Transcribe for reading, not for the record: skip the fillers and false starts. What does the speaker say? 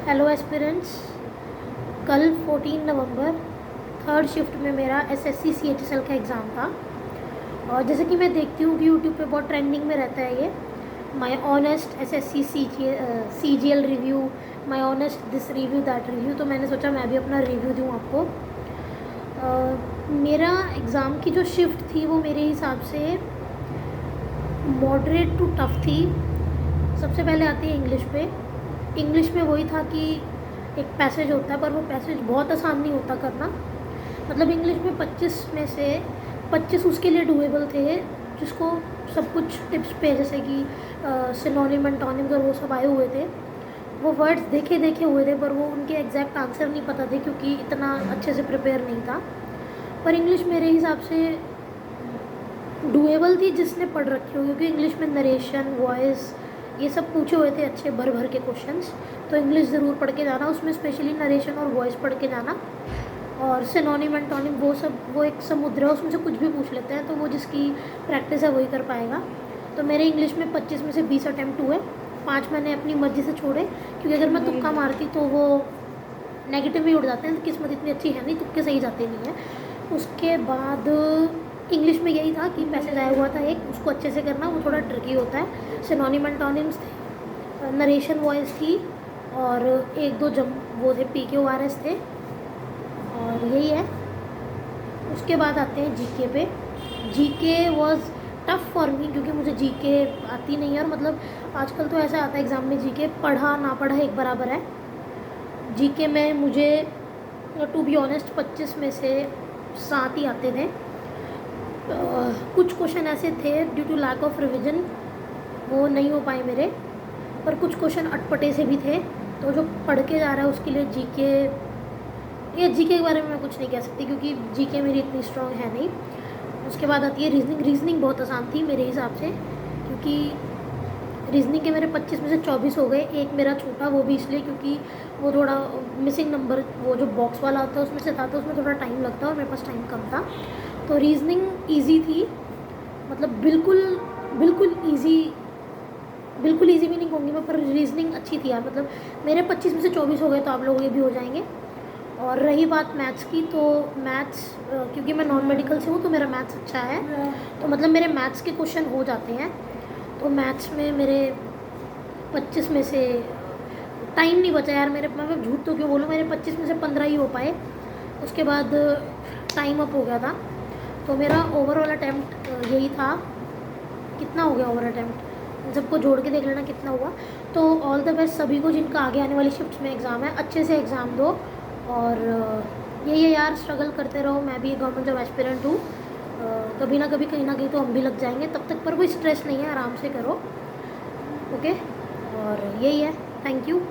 Hello aspirants. कल 14 नवंबर third shift में मेरा एसएससी सीएचएसएल का एग्ज़ाम था। और जैसे कि मैं देखती हूँ कि यूट्यूब पे बहुत ट्रेंडिंग में रहता है ये my honest SSC CGL review, my honest this review that review. तो मैंने सोचा मैं भी अपना रिव्यू दूँ आपको। मेरा एग्ज़ाम की जो शिफ्ट थी वो मेरे हिसाब से मॉडरेट टू टफ थी। सबसे पहले आती है इंग्लिश पे। इंग्लिश में वही था कि एक पैसेज होता है, पर वो पैसेज बहुत आसान नहीं होता करना। मतलब इंग्लिश में 25 में से 25 उसके लिए डुएबल थे जिसको सब कुछ टिप्स पे, जैसे कि सिनोनिम एंटोनिम्स और वो सब आए हुए थे। वो वर्ड्स देखे हुए थे, पर वो उनके एग्जैक्ट आंसर नहीं पता थे क्योंकि इतना अच्छे से प्रिपेयर नहीं था। पर इंग्लिश मेरे हिसाब से डुएबल थी जिसने पढ़ रखी हो, क्योंकि इंग्लिश में नरेशन, वॉइस, ये सब पूछे हुए थे अच्छे भर भर के क्वेश्चंस। तो इंग्लिश ज़रूर पढ़ के जाना, उसमें स्पेशली नरेशन और वॉइस पढ़ के जाना। और सिनोनिम एंटोनिम वो सब, वो एक समुद्र है, उसमें से कुछ भी पूछ लेते हैं, तो वो जिसकी प्रैक्टिस है वही कर पाएगा। तो मेरे इंग्लिश में 25 में से 20 अटैम्प्ट हुए, 5 मैंने अपनी मर्ज़ी से छोड़े, क्योंकि अगर मैं तुक्का मारती तो वो नेगेटिव ही उड़ जाते हैं। तो किस्मत इतनी अच्छी है नहीं, तुक्के सही जाते नहीं हैं। उसके बाद इंग्लिश में यही था कि पैसेज आया हुआ था एक, उसको अच्छे से करना, वो थोड़ा ट्रिकी होता है। सिनोनिम एंटोनिम्स थे, नरेशन वॉइस थी, और एक दो वो थे PQRS थे, और यही है। उसके बाद आते हैं जीके पे। GK was tough for me, क्योंकि मुझे जीके आती नहीं है। और मतलब आजकल तो ऐसा आता है एग्ज़ाम में, जीके पढ़ा ना पढ़ा एक बराबर है। जीके में मुझे टू बी ऑनेस्ट 25 में से 7 ही आते थे। कुछ क्वेश्चन ऐसे थे due to lack of revision वो नहीं हो पाए मेरे, पर कुछ क्वेश्चन अटपटे से भी थे। तो जो पढ़ के जा रहा है उसके लिए जीके के बारे में मैं कुछ नहीं कह सकती, क्योंकि जीके मेरी इतनी स्ट्रॉन्ग है नहीं। उसके बाद आती है रीजनिंग बहुत आसान थी मेरे हिसाब से, क्योंकि रीजनिंग के मेरे 25 में से 24 हो गए। एक मेरा छूटा, वो भी इसलिए क्योंकि वो थोड़ा मिसिंग नंबर, वो जो बॉक्स वाला होता है उसमें से था, तो उसमें थोड़ा टाइम लगता है और मेरे पास टाइम कम था। तो रीजनिंग ईजी थी, मतलब बिल्कुल ईजी भी नहीं कहूँगी मैं, पर रीजनिंग अच्छी थी यार। मतलब मेरे 25 में से 24 हो गए, तो आप लोगों के भी हो जाएंगे। और रही बात मैथ्स की, तो मैथ्स क्योंकि मैं नॉन मेडिकल से हूँ तो मेरा मैथ्स अच्छा है, तो मतलब मेरे मैथ्स के क्वेश्चन हो जाते हैं। तो मैथ्स में मेरे 25 में से टाइम नहीं बचा यार मेरे, मैं झूठ तो क्यों बोलूँ, मेरे 25 में से 15 ही हो पाए। उसके बाद टाइम अप हो गया था। तो मेरा ओवरऑल अटैम्प्ट यही था। कितना हो गया ओवर अटैम्प्ट, सबको जोड़ के देख लेना कितना हुआ। तो ऑल द बेस्ट सभी को जिनका आगे आने वाली शिफ्ट में एग्ज़ाम है, अच्छे से एग्ज़ाम दो। और यही है यार, स्ट्रगल करते रहो। मैं भी गवर्नमेंट जॉब एस्पिरेंट हूँ, कभी ना कभी कहीं ना कहीं तो हम भी लग जाएंगे, तब तक पर कोई स्ट्रेस नहीं है, आराम से करो। ओके, और यही है। Thank you.